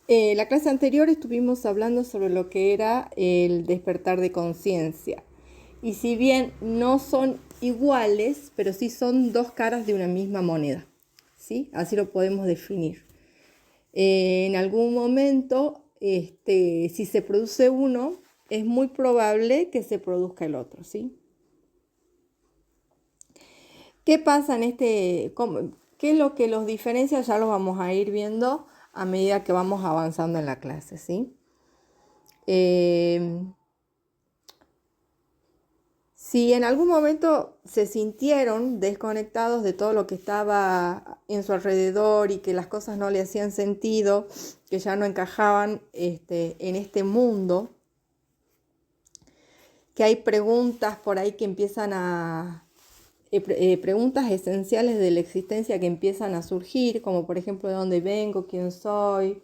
La clase anterior estuvimos hablando sobre lo que era el despertar de conciencia. Y si bien no son iguales, pero sí son dos caras de una misma moneda. ¿Sí? Así lo podemos definir. En algún momento, si se produce uno, es muy probable que se produzca el otro. ¿Sí? ¿Qué pasa en qué es lo que los diferencia? Ya lo vamos a ir viendo a medida que vamos avanzando en la clase, ¿sí? Eh, si en algún momento se sintieron desconectados de todo lo que estaba en su alrededor y que las cosas no le hacían sentido, que ya no encajaban en este mundo, que hay preguntas por ahí que empiezan preguntas esenciales de la existencia que empiezan a surgir, como por ejemplo de dónde vengo, quién soy,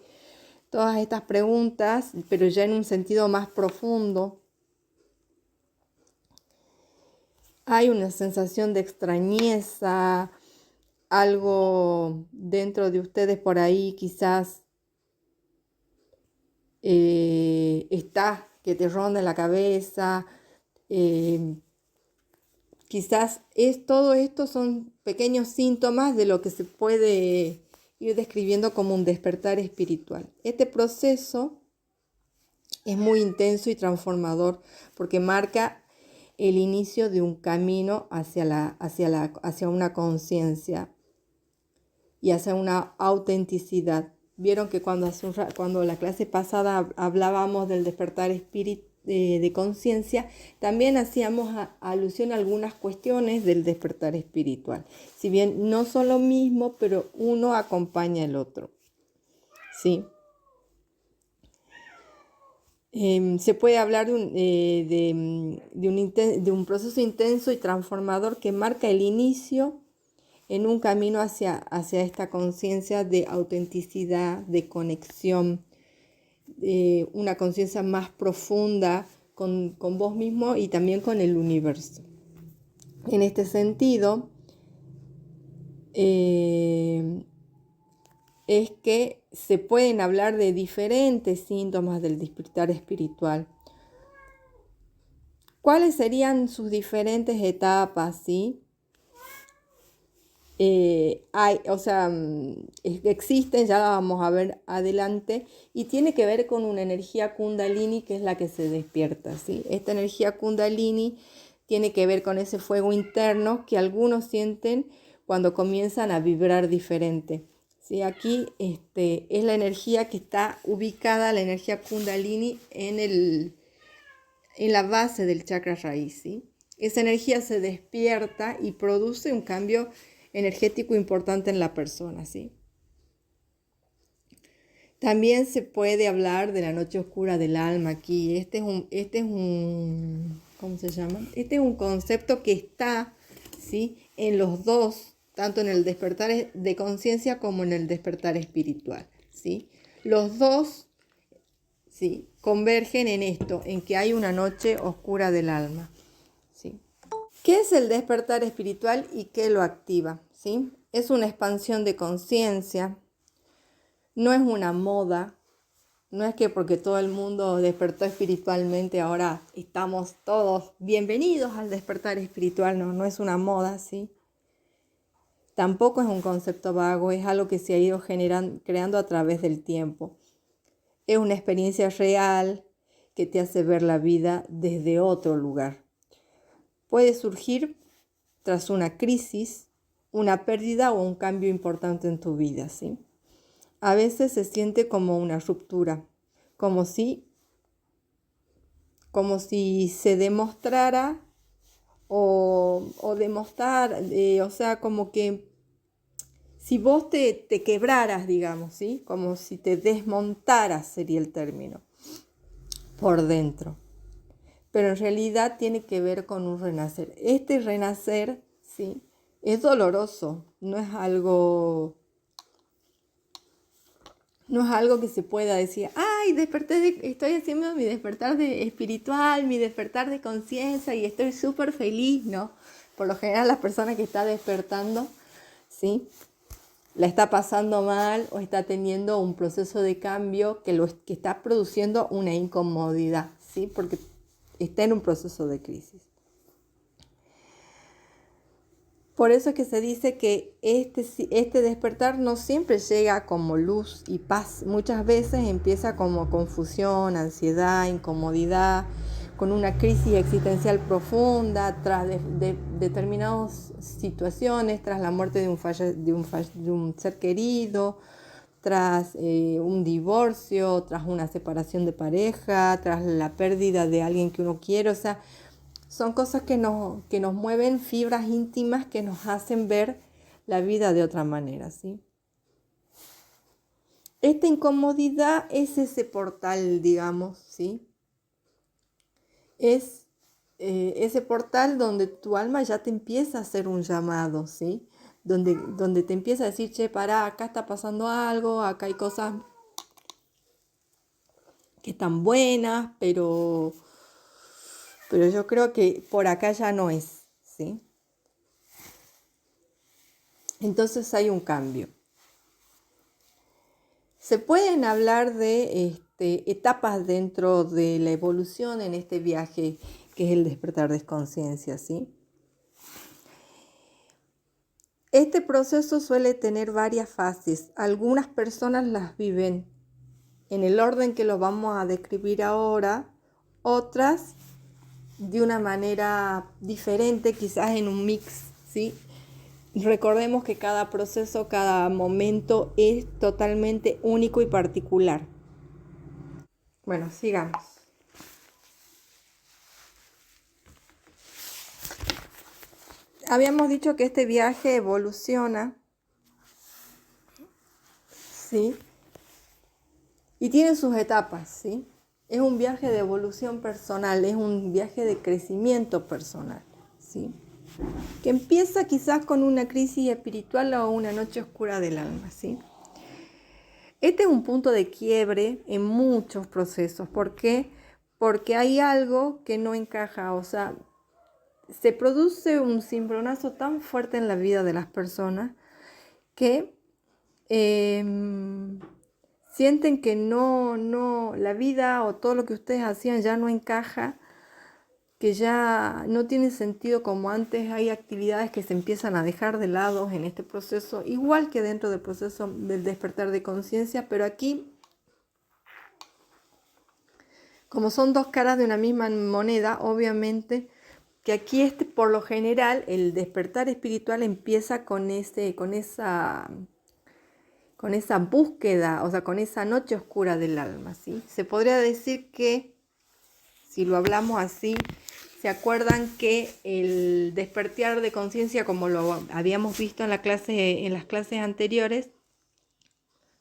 todas estas preguntas, pero ya en un sentido más profundo. Hay una sensación de extrañeza, algo dentro de ustedes por ahí quizás está que te ronda en la cabeza. Quizás todo esto son pequeños síntomas de lo que se puede ir describiendo como un despertar espiritual. Este proceso es muy intenso y transformador porque marca el inicio de un camino hacia una conciencia y hacia una autenticidad. Vieron que cuando la clase pasada hablábamos del despertar de conciencia, también hacíamos alusión a algunas cuestiones del despertar espiritual. Si bien no son lo mismo, pero uno acompaña al otro. ¿Sí? Se puede hablar de un proceso intenso y transformador que marca el inicio en un camino hacia esta conciencia de autenticidad, de conexión, una conciencia más profunda con vos mismo y también con el universo. En este sentido, es que se pueden hablar de diferentes síntomas del despertar espiritual. ¿Cuáles serían sus diferentes etapas? ¿Sí? Existen, ya la vamos a ver adelante, y tiene que ver con una energía kundalini que es la que se despierta, ¿sí? Esta energía kundalini tiene que ver con ese fuego interno que algunos sienten cuando comienzan a vibrar diferente. ¿Sí? Aquí es la energía que está ubicada, la energía kundalini, en la base del chakra raíz, ¿sí? Esa energía se despierta y produce un cambio energético importante en la persona, ¿sí? También se puede hablar de la noche oscura del alma aquí. ¿Cómo se llama? Este es un concepto que está, ¿sí?, en los dos, tanto en el despertar de conciencia como en el despertar espiritual, ¿sí? Los dos, ¿sí?, convergen en esto, en que hay una noche oscura del alma, ¿sí? ¿Qué es el despertar espiritual y qué lo activa? ¿Sí? Es una expansión de conciencia, no es una moda, no es que porque todo el mundo despertó espiritualmente ahora estamos todos bienvenidos al despertar espiritual, no es una moda, ¿sí? Tampoco es un concepto vago, es algo que se ha ido creando a través del tiempo. Es una experiencia real que te hace ver la vida desde otro lugar. Puede surgir tras una crisis, una pérdida o un cambio importante en tu vida, ¿sí? A veces se siente como una ruptura, como si se demostrara o demostrar, o sea, como que si vos te quebraras, digamos, ¿sí? Como si te desmontaras sería el término, por dentro. Pero en realidad tiene que ver con un renacer. Este renacer, ¿sí?, es doloroso, no es algo que se pueda decir, ay, estoy haciendo mi despertar espiritual, mi despertar de conciencia y estoy súper feliz, ¿no? Por lo general las personas que están despertando, ¿sí?, la está pasando mal o está teniendo un proceso de cambio que está produciendo una incomodidad, ¿sí? Porque está en un proceso de crisis. Por eso es que se dice que este despertar no siempre llega como luz y paz. Muchas veces empieza como confusión, ansiedad, incomodidad, con una crisis existencial profunda, tras de determinadas situaciones, tras la muerte de un ser querido, tras un divorcio, tras una separación de pareja, tras la pérdida de alguien que uno quiere. O sea, son cosas que nos mueven fibras íntimas que nos hacen ver la vida de otra manera, ¿sí? Esta incomodidad es ese portal, digamos, ¿sí? Es ese portal donde tu alma ya te empieza a hacer un llamado, ¿sí? Donde te empieza a decir, che, pará, acá está pasando algo, acá hay cosas que están buenas, pero yo creo que por acá ya no es, ¿sí? Entonces hay un cambio. Se pueden hablar de etapas dentro de la evolución en este viaje que es el despertar de conciencia, ¿sí? Este proceso suele tener varias fases. Algunas personas las viven en el orden que lo vamos a describir ahora, otras de una manera diferente, quizás en un mix, ¿sí? Recordemos que cada proceso, cada momento es totalmente único y particular. Bueno, sigamos. Habíamos dicho que este viaje evoluciona, ¿sí? Y tiene sus etapas, ¿sí? Es un viaje de evolución personal, es un viaje de crecimiento personal, ¿sí? Que empieza quizás con una crisis espiritual o una noche oscura del alma, ¿sí? Este es un punto de quiebre en muchos procesos. ¿Por qué? Porque hay algo que no encaja, o sea, se produce un cimbronazo tan fuerte en la vida de las personas que sienten que no, la vida o todo lo que ustedes hacían ya no encaja, que ya no tiene sentido como antes. Hay actividades que se empiezan a dejar de lado en este proceso, igual que dentro del proceso del despertar de conciencia, pero aquí, como son dos caras de una misma moneda, obviamente que aquí por lo general, el despertar espiritual empieza con esa búsqueda, o sea, con esa noche oscura del alma, ¿sí? Se podría decir que, si lo hablamos así, ¿se acuerdan que el despertar de conciencia, como lo habíamos visto en las clases anteriores,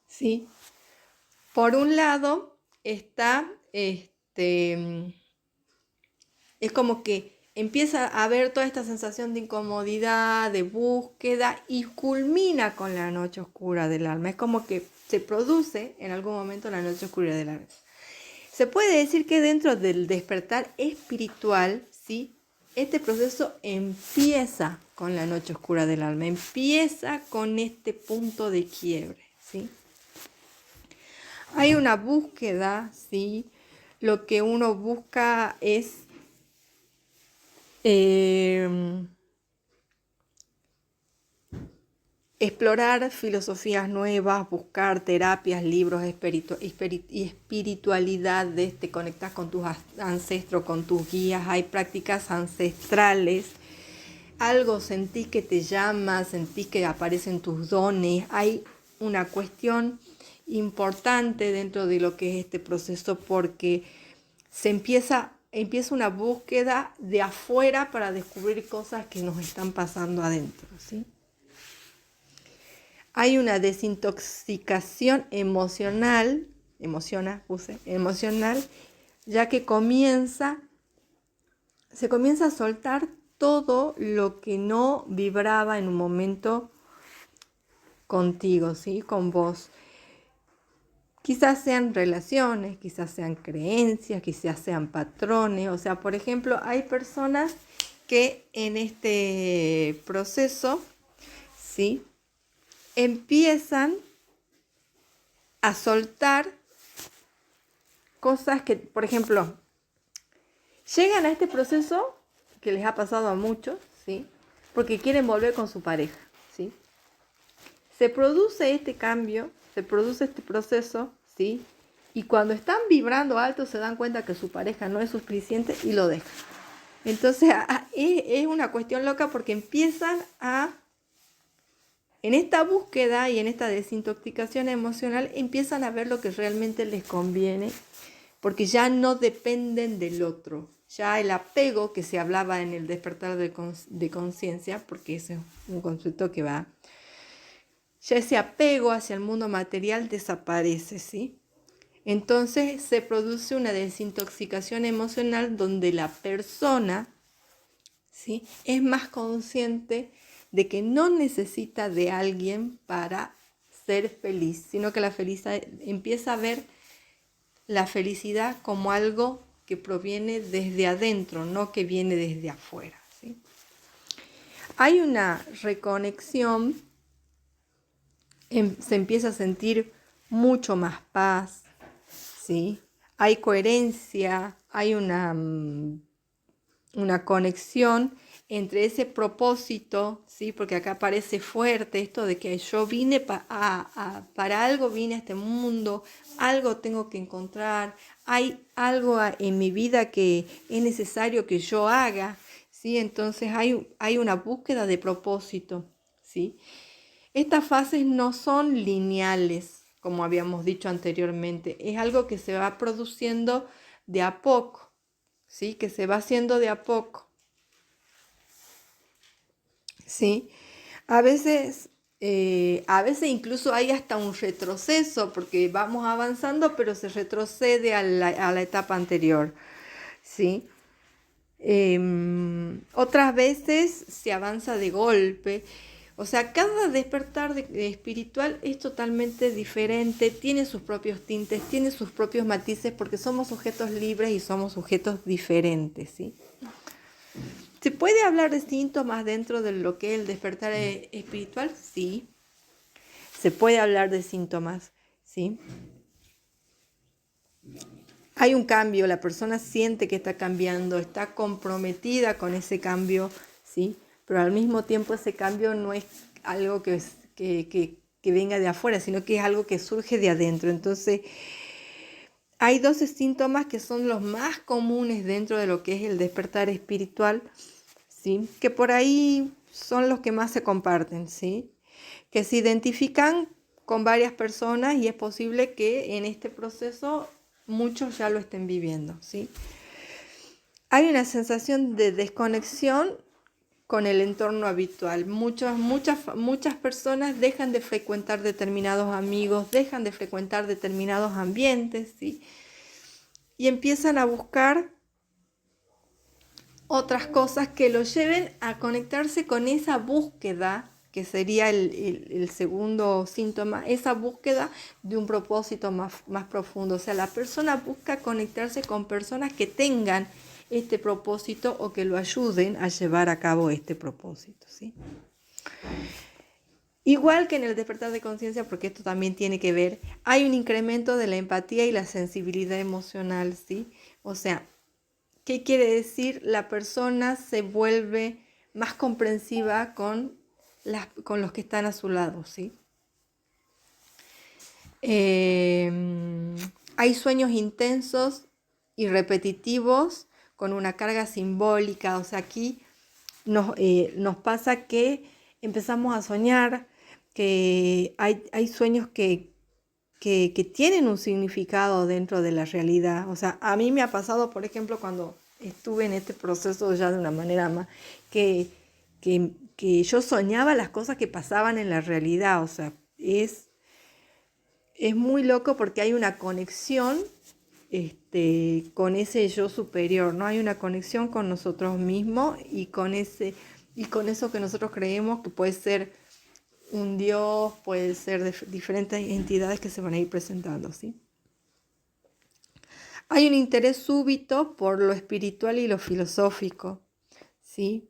¿sí? Por un lado está, es como que empieza a haber toda esta sensación de incomodidad, de búsqueda, y culmina con la noche oscura del alma. Es como que se produce en algún momento la noche oscura del alma. Se puede decir que dentro del despertar espiritual, ¿sí? Este proceso empieza con la noche oscura del alma, empieza con este punto de quiebre, ¿sí? Hay una búsqueda, ¿sí? Lo que uno busca es explorar filosofías nuevas, buscar terapias, libros y espiritualidad, te conectas con tus ancestros, con tus guías. Hay prácticas ancestrales, algo sentís que te llama, sentís que aparecen tus dones. Hay una cuestión importante dentro de lo que es este proceso, porque se empieza una búsqueda de afuera para descubrir cosas que nos están pasando adentro, ¿sí? Hay una desintoxicación emocional, ya que se comienza a soltar todo lo que no vibraba en un momento contigo, ¿sí? Con vos. Quizás sean relaciones, quizás sean creencias, quizás sean patrones. O sea, por ejemplo, hay personas que en este proceso, ¿sí? empiezan a soltar cosas que, por ejemplo, llegan a este proceso que les ha pasado a muchos, ¿sí? Porque quieren volver con su pareja, ¿sí? Se produce este cambio, se produce este proceso, ¿sí? Y cuando están vibrando alto se dan cuenta que su pareja no es suficiente y lo dejan. Entonces es una cuestión loca porque empiezan en esta búsqueda y en esta desintoxicación emocional, empiezan a ver lo que realmente les conviene, porque ya no dependen del otro. Ya el apego que se hablaba en el despertar de conciencia, porque ese es un concepto que va, ya ese apego hacia el mundo material desaparece, ¿sí? Entonces se produce una desintoxicación emocional donde la persona, ¿sí?, es más consciente de que no necesita de alguien para ser feliz, sino que la felicidad empieza a ver la felicidad como algo que proviene desde adentro, no que viene desde afuera, ¿sí? Hay una reconexión, se empieza a sentir mucho más paz, ¿sí? Hay coherencia, hay una conexión entre ese propósito, ¿sí? Porque acá parece fuerte esto de que yo vine para algo, vine a este mundo, algo tengo que encontrar, hay algo en mi vida que es necesario que yo haga, ¿sí? Entonces hay una búsqueda de propósito, ¿sí? Estas fases no son lineales, como habíamos dicho anteriormente, es algo que se va produciendo de a poco, ¿sí? Que se va haciendo de a poco. Sí, a veces, a veces incluso hay hasta un retroceso porque vamos avanzando, pero se retrocede a la etapa anterior, ¿sí? Otras veces se avanza de golpe. O sea, cada despertar espiritual es totalmente diferente, tiene sus propios tintes, tiene sus propios matices, porque somos sujetos libres y somos sujetos diferentes, ¿sí? ¿Se puede hablar de síntomas dentro de lo que es el despertar espiritual? Sí, se puede hablar de síntomas, ¿sí? Hay un cambio, la persona siente que está cambiando, está comprometida con ese cambio, ¿sí? Pero al mismo tiempo ese cambio no es algo que venga de afuera, sino que es algo que surge de adentro. Entonces, hay 12 síntomas que son los más comunes dentro de lo que es el despertar espiritual, ¿sí? Que por ahí son los que más se comparten, ¿sí? Que se identifican con varias personas y es posible que en este proceso muchos ya lo estén viviendo, ¿sí? Hay una sensación de desconexión con el entorno habitual. Muchas personas dejan de frecuentar determinados amigos, dejan de frecuentar determinados ambientes, ¿sí? Y empiezan a buscar otras cosas que los lleven a conectarse con esa búsqueda, que sería el segundo síntoma, esa búsqueda de un propósito más profundo. O sea, la persona busca conectarse con personas que tengan este propósito o que lo ayuden a llevar a cabo este propósito, ¿sí? Igual que en el despertar de conciencia, porque esto también tiene que ver, hay un incremento de la empatía y la sensibilidad emocional, ¿sí? O sea, ¿qué quiere decir? La persona se vuelve más comprensiva con los que están a su lado, ¿sí? Hay sueños intensos y repetitivos con una carga simbólica. O sea, aquí nos pasa que empezamos a soñar, que hay sueños que tienen un significado dentro de la realidad. O sea, a mí me ha pasado, por ejemplo, cuando estuve en este proceso ya de una manera más, que yo soñaba las cosas que pasaban en la realidad. O sea, es muy loco porque hay una conexión con ese yo superior, ¿no? Hay una conexión con nosotros mismos y con eso que nosotros creemos que puede ser un Dios, puede ser de diferentes entidades que se van a ir presentando, ¿sí? Hay un interés súbito por lo espiritual y lo filosófico, ¿sí?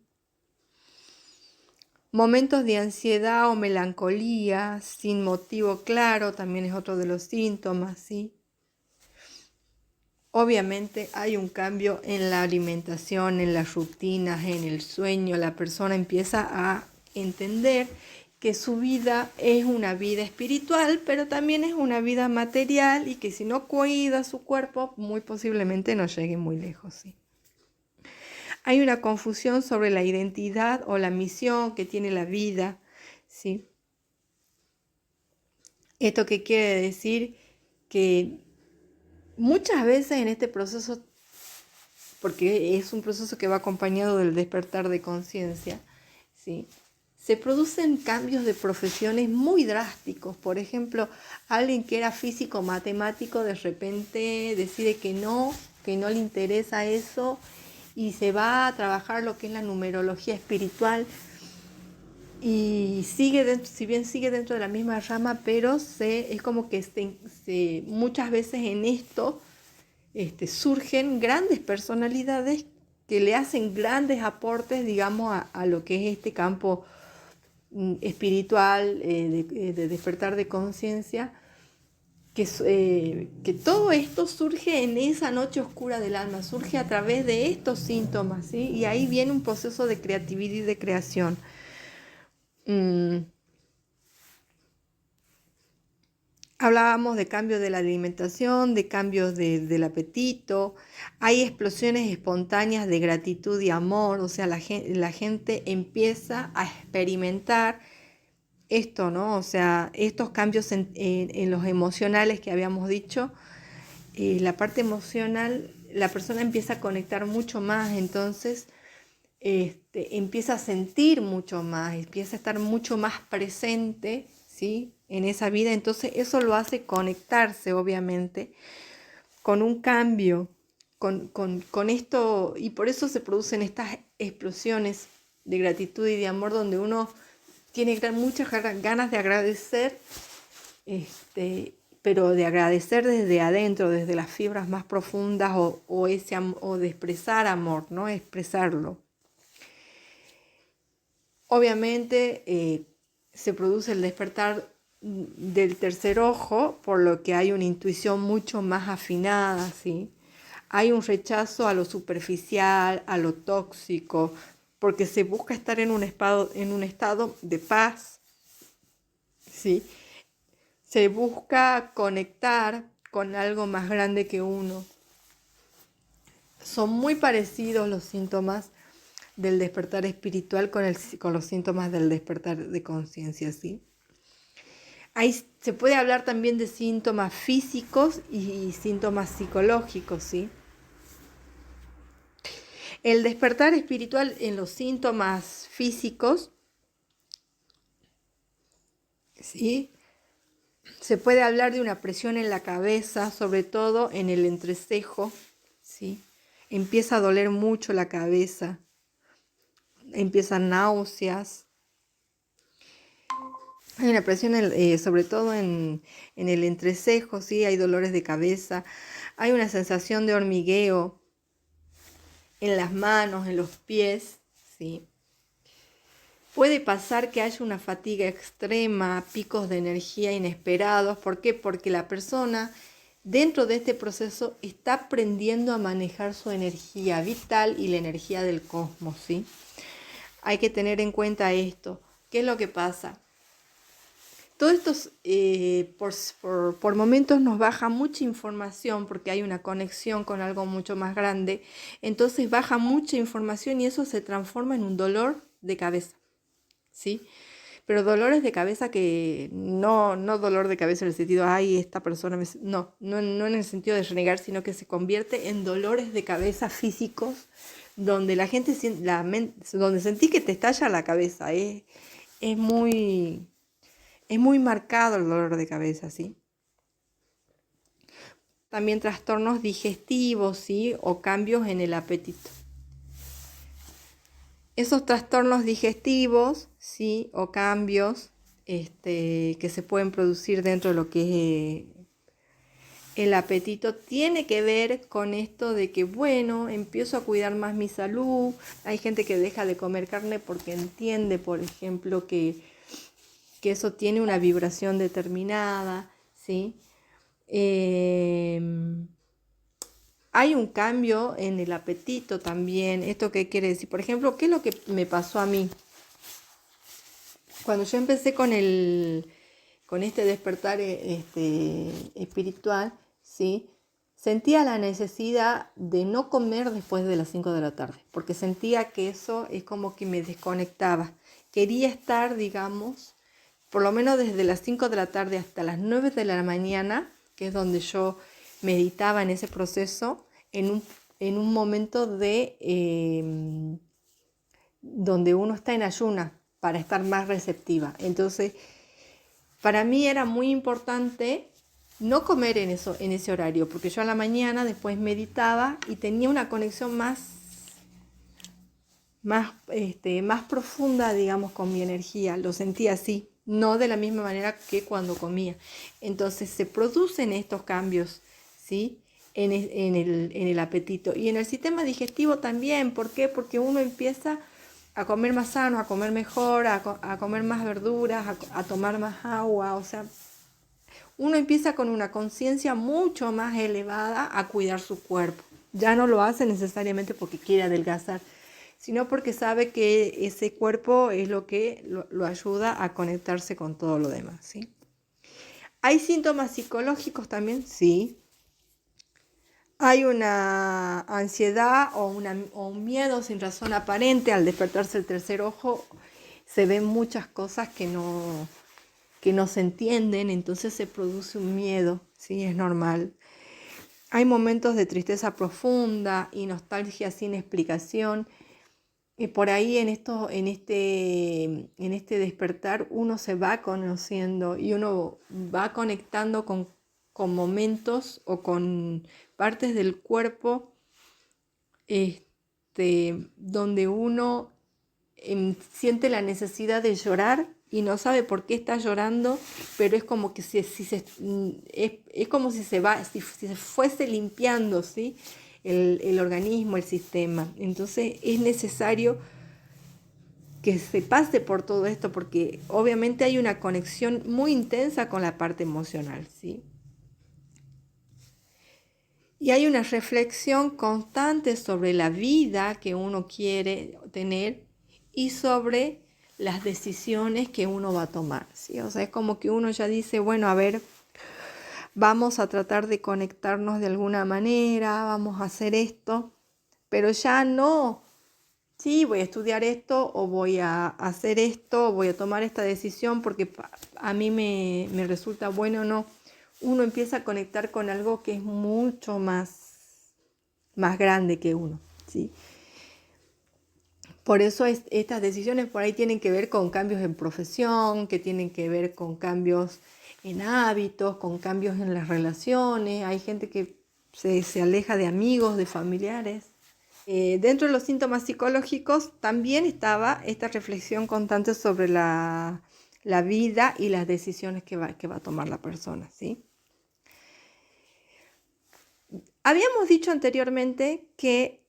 Momentos de ansiedad o melancolía sin motivo claro también es otro de los síntomas, ¿sí? Obviamente hay un cambio en la alimentación, en las rutinas, en el sueño. La persona empieza a entender que su vida es una vida espiritual, pero también es una vida material y que si no cuida su cuerpo, muy posiblemente no llegue muy lejos, ¿sí? Hay una confusión sobre la identidad o la misión que tiene la vida, ¿sí? ¿Esto qué quiere decir? Que muchas veces en este proceso, porque es un proceso que va acompañado del despertar de conciencia, ¿sí? Se producen cambios de profesiones muy drásticos. Por ejemplo, alguien que era físico matemático de repente decide que no le interesa eso y se va a trabajar lo que es la numerología espiritual y sigue dentro, si bien sigue dentro de la misma rama, pero es como que muchas veces en esto surgen grandes personalidades que le hacen grandes aportes, digamos, a lo que es este campo espiritual, de despertar de conciencia, que todo esto surge en esa noche oscura del alma, surge a través de estos síntomas, ¿sí? Y ahí viene un proceso de creatividad y de creación. Hablábamos de cambios de la alimentación, de cambios del apetito, hay explosiones espontáneas de gratitud y amor, o sea, la gente empieza a experimentar esto, ¿no? O sea, estos cambios en los emocionales que habíamos dicho, la parte emocional, la persona empieza a conectar mucho más, entonces empieza a sentir mucho más, empieza a estar mucho más presente, ¿sí? En esa vida, entonces eso lo hace conectarse, obviamente, con un cambio, con esto, y por eso se producen estas explosiones de gratitud y de amor donde uno tiene muchas ganas de agradecer, pero de agradecer desde adentro, desde las fibras más profundas o de expresar amor, ¿no? Expresarlo. Obviamente se produce el despertar del tercer ojo, por lo que hay una intuición mucho más afinada, ¿sí? Hay un rechazo a lo superficial, a lo tóxico, porque se busca estar en un estado de paz, ¿sí? Se busca conectar con algo más grande que uno. Son muy parecidos los síntomas del despertar espiritual con los síntomas del despertar de conciencia, ¿sí? Ahí se puede hablar también de síntomas físicos y síntomas psicológicos, ¿sí? El despertar espiritual en los síntomas físicos, ¿sí? Se puede hablar de una presión en la cabeza, sobre todo en el entrecejo, ¿sí? Empieza a doler mucho la cabeza, empiezan náuseas. Hay una presión sobre todo en el entrecejo, ¿sí? Hay dolores de cabeza, hay una sensación de hormigueo en las manos, en los pies, ¿sí? Puede pasar que haya una fatiga extrema, picos de energía inesperados. ¿Por qué? Porque la persona dentro de este proceso está aprendiendo a manejar su energía vital y la energía del cosmos, ¿sí? Hay que tener en cuenta esto. ¿Qué es lo que pasa? Todo esto por momentos nos baja mucha información porque hay una conexión con algo mucho más grande. Entonces baja mucha información y eso se transforma en un dolor de cabeza, ¿sí? Pero dolores de cabeza que no dolor de cabeza en el sentido, ay, esta persona no en el sentido de renegar, sino que se convierte en dolores de cabeza físicos donde la gente donde sentís que te estalla la cabeza. Es muy marcado el dolor de cabeza, ¿sí? También trastornos digestivos, ¿sí? O cambios en el apetito. Esos trastornos digestivos, ¿sí? O cambios que se pueden producir dentro de lo que es el apetito tiene que ver con esto de que, bueno, empiezo a cuidar más mi salud. Hay gente que deja de comer carne porque entiende, por ejemplo, que eso tiene una vibración determinada, ¿sí? Hay un cambio en el apetito también. ¿Esto qué quiere decir? Por ejemplo, ¿qué es lo que me pasó a mí? Cuando yo empecé con este despertar espiritual, ¿sí? Sentía la necesidad de no comer después de las 5 de la tarde, porque sentía que eso es como que me desconectaba. Quería estar, digamos, por lo menos desde las 5 de la tarde hasta las 9 de la mañana, que es donde yo meditaba en ese proceso, en un momento donde uno está en ayuna para estar más receptiva. Entonces, para mí era muy importante no comer en ese horario, porque yo a la mañana después meditaba y tenía una conexión más profunda, digamos, con mi energía. Lo sentía así, no de la misma manera que cuando comía. Entonces se producen estos cambios, ¿sí? En el apetito y en el sistema digestivo también. ¿Por qué? Porque uno empieza a comer más sano, a comer mejor, a comer más verduras, a tomar más agua. O sea, uno empieza con una conciencia mucho más elevada a cuidar su cuerpo. Ya no lo hace necesariamente porque quiere adelgazar, sino porque sabe que ese cuerpo es lo que lo ayuda a conectarse con todo lo demás, ¿sí? ¿Hay síntomas psicológicos también? Sí. Hay una ansiedad o un miedo sin razón aparente. Al despertarse el tercer ojo se ven muchas cosas que no se entienden, entonces se produce un miedo, ¿sí? Es normal. Hay momentos de tristeza profunda y nostalgia sin explicación. Y por ahí en este despertar uno se va conociendo y uno va conectando con momentos o con partes del cuerpo donde uno siente la necesidad de llorar y no sabe por qué está llorando, pero es como que es como si se fuese limpiando, ¿sí? el organismo, el sistema. Entonces es necesario que se pase por todo esto porque obviamente hay una conexión muy intensa con la parte emocional, ¿sí? Y hay una reflexión constante sobre la vida que uno quiere tener y sobre las decisiones que uno va a tomar, ¿sí? O sea, es como que uno ya dice, bueno, a ver, vamos a tratar de conectarnos de alguna manera, vamos a hacer esto, pero ya no, sí, voy a estudiar esto o voy a hacer esto, o voy a tomar esta decisión porque a mí me resulta bueno o no. Uno empieza a conectar con algo que es mucho más grande que uno, ¿sí? Por eso estas decisiones por ahí tienen que ver con cambios en profesión, que tienen que ver con cambios en hábitos, con cambios en las relaciones. Hay gente que se aleja de amigos, de familiares. Dentro de los síntomas psicológicos también estaba esta reflexión constante sobre la vida y las decisiones que va a tomar la persona, ¿sí? Habíamos dicho anteriormente que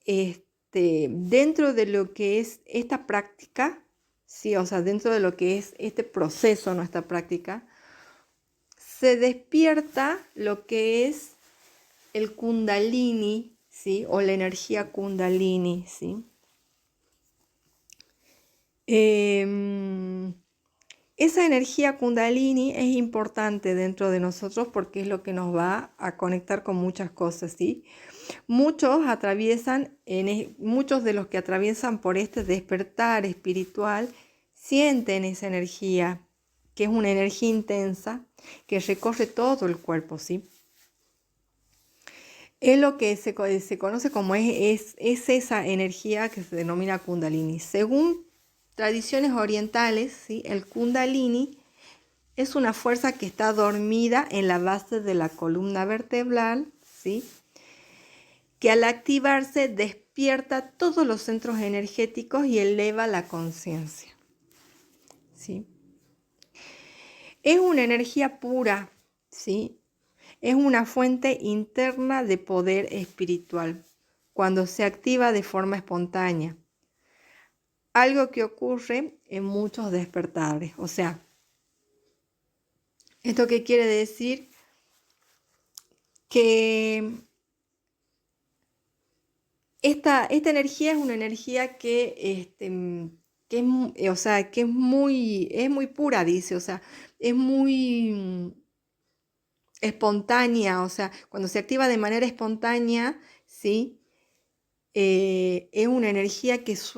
dentro de lo que es esta práctica, sí, o sea, dentro de lo que es este proceso, nuestra práctica, se despierta lo que es el Kundalini, ¿sí? O la energía Kundalini, ¿sí? Esa energía Kundalini es importante dentro de nosotros porque es lo que nos va a conectar con muchas cosas, ¿sí? Muchos de los que atraviesan por este despertar espiritual sienten esa energía, que es una energía intensa que recorre todo el cuerpo, ¿sí? Es lo que se conoce como es esa energía que se denomina Kundalini. Según tradiciones orientales, ¿sí? El Kundalini es una fuerza que está dormida en la base de la columna vertebral, ¿sí? Que al activarse despierta todos los centros energéticos y eleva la conciencia, ¿sí? Es una energía pura, ¿sí? Es una fuente interna de poder espiritual cuando se activa de forma espontánea. Algo que ocurre en muchos despertares. O sea, ¿esto qué quiere decir? Que esta energía es una energía que o sea, que es muy pura, dice, o sea, es muy espontánea, o sea, cuando se activa de manera espontánea, ¿sí? Es una energía que es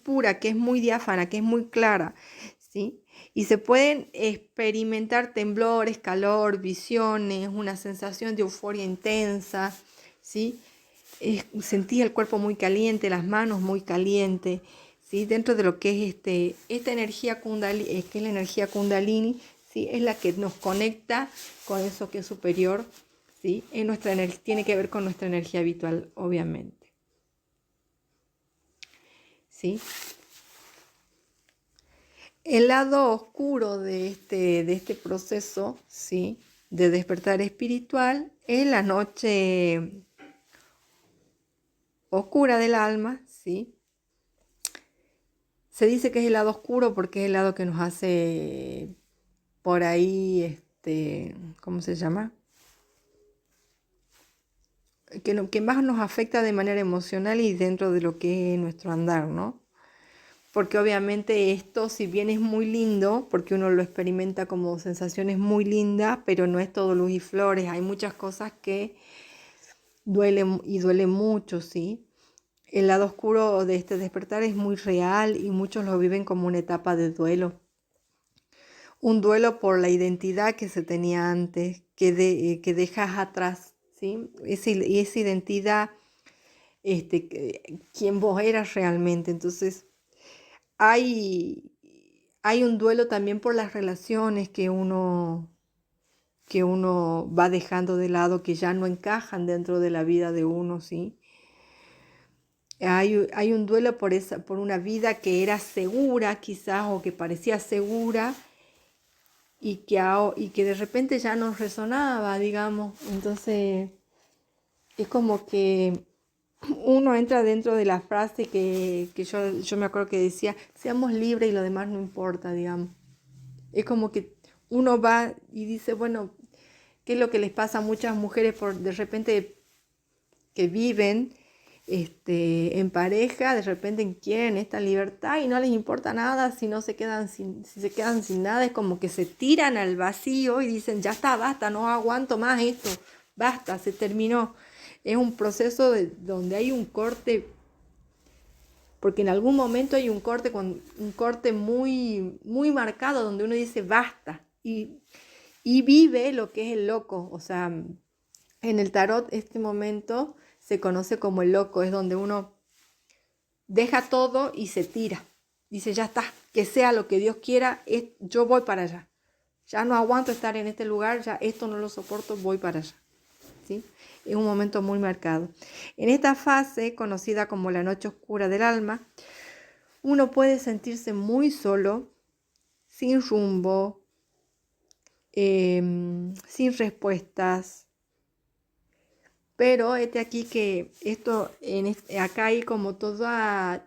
pura, que es muy diáfana, que es muy clara, ¿sí? Y se pueden experimentar temblores, calor, visiones, una sensación de euforia intensa, ¿sí? Sentí el cuerpo muy caliente, las manos muy calientes, ¿sí? Dentro de lo que es esta energía kundalini, que es la energía kundalini, ¿sí? Es la que nos conecta con eso que es superior, ¿sí? Tiene que ver con nuestra energía habitual, obviamente, ¿sí? El lado oscuro de este proceso, ¿sí? De despertar espiritual es la noche oscura del alma, ¿sí? Se dice que es el lado oscuro porque es el lado que nos hace por ahí, ¿cómo se llama? Que más nos afecta de manera emocional y dentro de lo que es nuestro andar, ¿no? Porque obviamente esto, si bien es muy lindo, porque uno lo experimenta como sensaciones muy lindas, pero no es todo luz y flores, hay muchas cosas que duelen y duelen mucho, ¿sí? El lado oscuro de este despertar es muy real y muchos lo viven como una etapa de duelo. Un duelo por la identidad que se tenía antes, que dejas atrás, ¿sí? Esa identidad, quién vos eras realmente. Entonces, hay, hay un duelo también por las relaciones que uno va dejando de lado, que ya no encajan dentro de la vida de uno, ¿sí? Hay un duelo por una vida que era segura quizás o que parecía segura y que de repente ya no resonaba, digamos. Entonces es como que uno entra dentro de la frase que yo me acuerdo que decía, seamos libres y lo demás no importa, digamos. Es como que uno va y dice, bueno, ¿qué es lo que les pasa a muchas mujeres por de repente que viven en pareja, de repente quieren esta libertad y no les importa nada si no se quedan si se quedan sin nada? Es como que se tiran al vacío y dicen, ya está, basta, no aguanto más esto, basta, se terminó. Es un proceso donde hay un corte, porque en algún momento hay un corte muy, muy marcado donde uno dice basta y vive lo que es el loco. O sea, en el tarot este momento se conoce como el loco, es donde uno deja todo y se tira. Dice, ya está, que sea lo que Dios quiera, yo voy para allá. Ya no aguanto estar en este lugar, ya esto no lo soporto, voy para allá. ¿Sí? Es un momento muy marcado. En esta fase, conocida como la noche oscura del alma, uno puede sentirse muy solo, sin rumbo, sin respuestas. Pero aquí que acá hay como toda,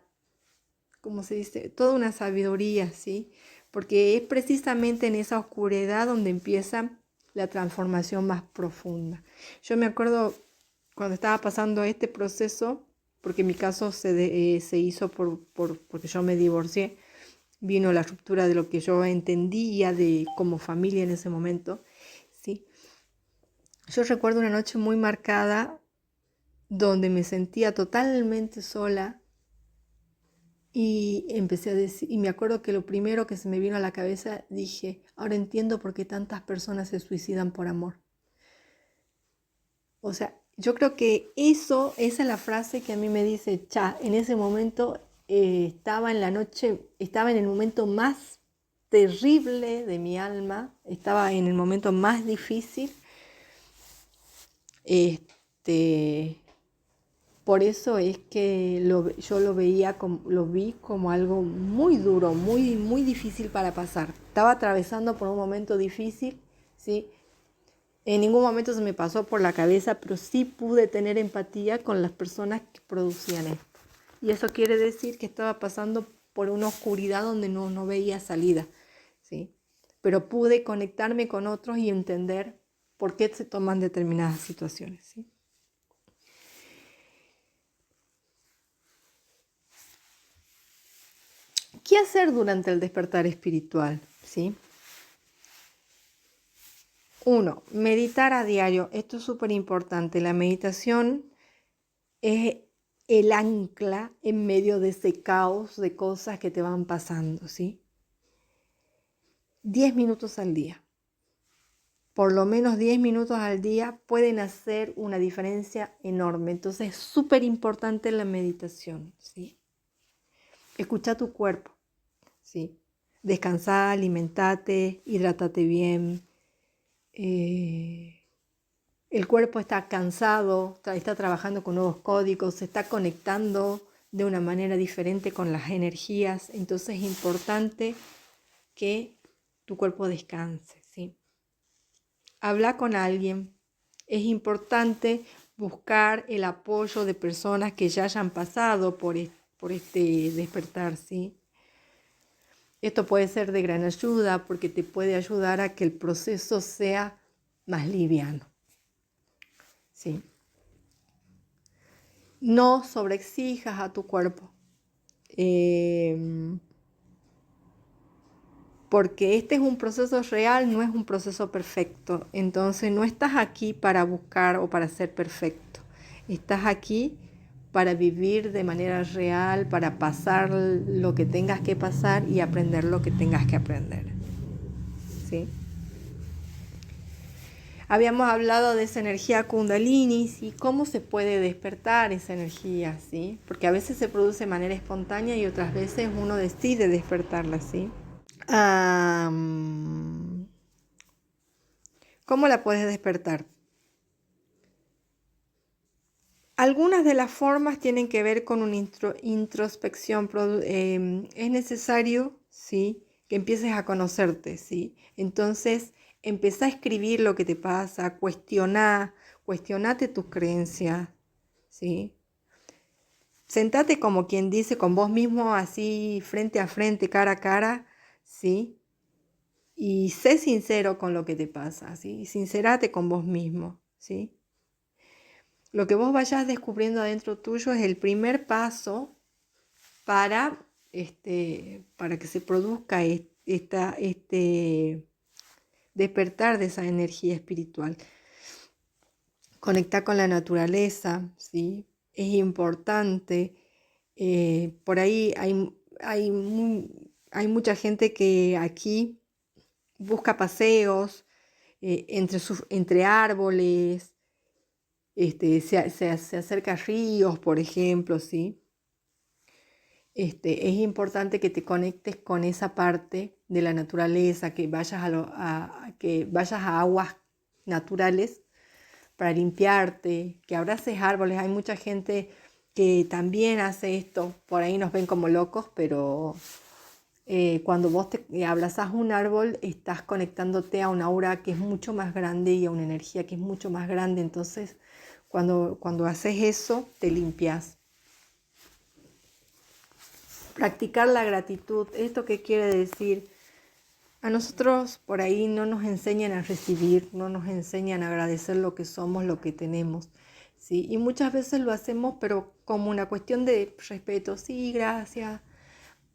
¿cómo se dice? Toda una sabiduría, ¿sí? Porque es precisamente en esa oscuridad donde empieza la transformación más profunda. Yo me acuerdo cuando estaba pasando este proceso, porque en mi caso se hizo porque yo me divorcié, vino la ruptura de lo que yo entendía como familia en ese momento, ¿sí? Yo recuerdo una noche muy marcada donde me sentía totalmente sola y empecé a decir, y me acuerdo que lo primero que se me vino a la cabeza, dije, ahora entiendo por qué tantas personas se suicidan por amor. O sea, yo creo que esa es la frase que a mí me dice, en ese momento estaba en la noche, estaba en el momento más terrible de mi alma, estaba en el momento más difícil. Por eso es que yo lo vi como algo muy duro, muy, muy difícil para pasar. Estaba atravesando por un momento difícil, ¿sí? En ningún momento se me pasó por la cabeza, pero sí pude tener empatía con las personas que producían esto. Y eso quiere decir que estaba pasando por una oscuridad donde no veía salida, ¿sí? Pero pude conectarme con otros y entender por qué se toman determinadas situaciones, ¿sí? ¿Qué hacer durante el despertar espiritual? ¿Sí? 1. Meditar a diario. Esto es súper importante. La meditación es el ancla en medio de ese caos de cosas que te van pasando, ¿sí? 10 minutos al día. Por lo menos 10 minutos al día pueden hacer una diferencia enorme. Entonces es súper importante la meditación, ¿sí? Escucha tu cuerpo, ¿sí? Descansa, alimentate, hidrátate bien. El cuerpo está cansado, está trabajando con nuevos códigos, se está conectando de una manera diferente con las energías. Entonces es importante que tu cuerpo descanse, ¿sí? Habla con alguien. Es importante buscar el apoyo de personas que ya hayan pasado por este despertar, ¿sí? Esto puede ser de gran ayuda porque te puede ayudar a que el proceso sea más liviano, ¿sí? No sobreexijas a tu cuerpo, porque este es un proceso real, no es un proceso perfecto. Entonces no estás aquí para buscar o para ser perfecto. Estás aquí para vivir de manera real, para pasar lo que tengas que pasar y aprender lo que tengas que aprender, ¿sí? Habíamos hablado de esa energía Kundalini, ¿sí? ¿Cómo se puede despertar esa energía, ¿sí? Porque a veces se produce de manera espontánea y otras veces uno decide despertarla, ¿sí? ¿Cómo la puedes despertar? Algunas de las formas tienen que ver con una introspección. Es necesario, ¿sí?, que empieces a conocerte, ¿sí? Entonces, empezá a escribir lo que te pasa, cuestionate tus creencias, ¿sí? Sentate como quien dice con vos mismo, así frente a frente, cara a cara, ¿sí? Y sé sincero con lo que te pasa, ¿sí? Sincerate con vos mismo, ¿sí? Lo que vos vayas descubriendo adentro tuyo es el primer paso para, para que se produzca este despertar de esa energía espiritual. Conectar con la naturaleza, ¿sí? Es importante. Por ahí hay mucha gente que aquí busca paseos entre árboles, se acerca a ríos, por ejemplo, ¿sí? Es importante que te conectes con esa parte de la naturaleza, que que vayas a aguas naturales para limpiarte, que abraces árboles. Hay mucha gente que también hace esto, por ahí nos ven como locos, pero cuando vos te abrazás un árbol, estás conectándote a una aura que es mucho más grande y a una energía que es mucho más grande. Entonces, cuando haces eso, te limpias. Practicar la gratitud. ¿Esto qué quiere decir? A nosotros por ahí no nos enseñan a recibir, no nos enseñan a agradecer lo que somos, lo que tenemos, ¿sí? Y muchas veces lo hacemos, pero como una cuestión de respeto. Sí, gracias.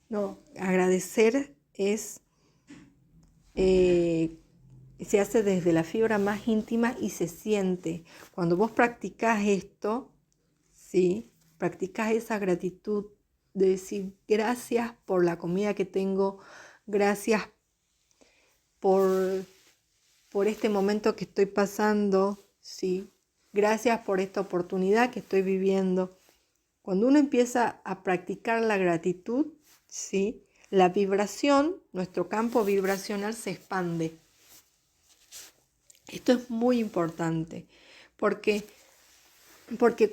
No, agradecer se hace desde la fibra más íntima y se siente. Cuando vos practicás esto, ¿sí? Practicás esa gratitud de decir gracias por la comida que tengo, gracias por este momento que estoy pasando, ¿sí? Gracias por esta oportunidad que estoy viviendo. Cuando uno empieza a practicar la gratitud, ¿sí?, la vibración, nuestro campo vibracional se expande. Esto es muy importante, porque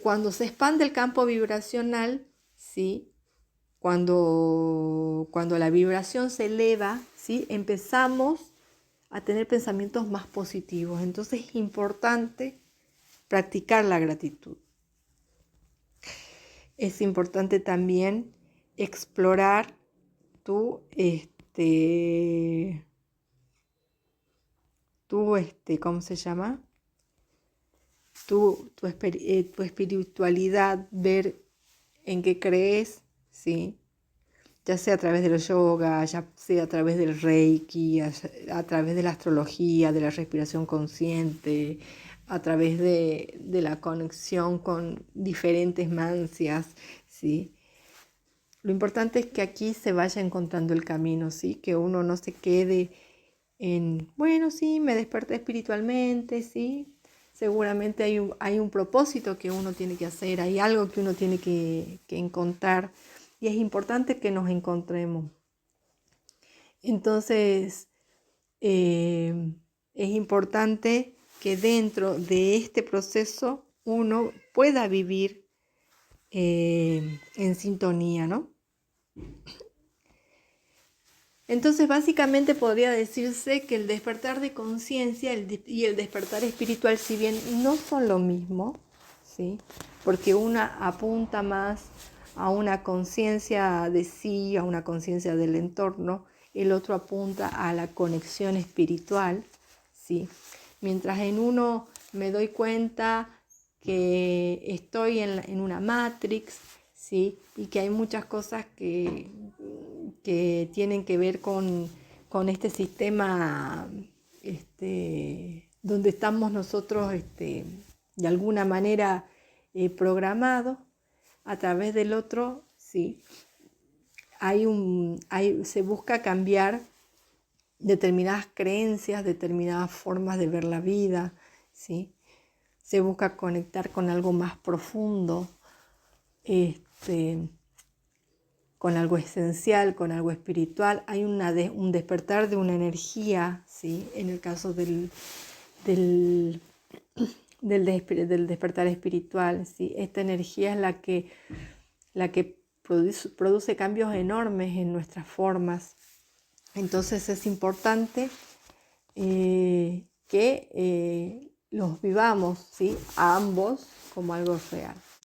cuando se expande el campo vibracional, ¿sí?, cuando la vibración se eleva, ¿sí?, empezamos a tener pensamientos más positivos. Entonces es importante practicar la gratitud. Es importante también explorar tu ¿cómo se llama? Tu espiritualidad, ver en qué crees, ¿sí? Ya sea a través del yoga, ya sea a través del reiki, a través de la astrología, de la respiración consciente, a través de la conexión con diferentes mancias, ¿sí? Lo importante es que aquí se vaya encontrando el camino, ¿sí? Que uno no se quede en, bueno, sí, me desperté espiritualmente, ¿sí? Seguramente hay un propósito que uno tiene que hacer, hay algo que uno tiene que encontrar y es importante que nos encontremos. Entonces, es importante que dentro de este proceso uno pueda vivir en sintonía, ¿no? Entonces, básicamente podría decirse que el despertar de conciencia y el despertar espiritual, si bien no son lo mismo, ¿sí? Porque una apunta más a una conciencia de sí, a una conciencia del entorno, el otro apunta a la conexión espiritual, ¿sí? Mientras en uno me doy cuenta que estoy en una matrix, ¿sí? Y que hay muchas cosas que tienen que ver con este sistema donde estamos nosotros de alguna manera programados. A través del otro, sí, se busca cambiar determinadas creencias, determinadas formas de ver la vida, ¿sí? Se busca conectar con algo más profundo, con algo esencial, con algo espiritual. Hay un despertar de una energía, ¿sí? En el caso del despertar espiritual, ¿sí? Esta energía es la que produce cambios enormes en nuestras formas. Entonces es importante que los vivamos, ¿sí? A ambos como algo real.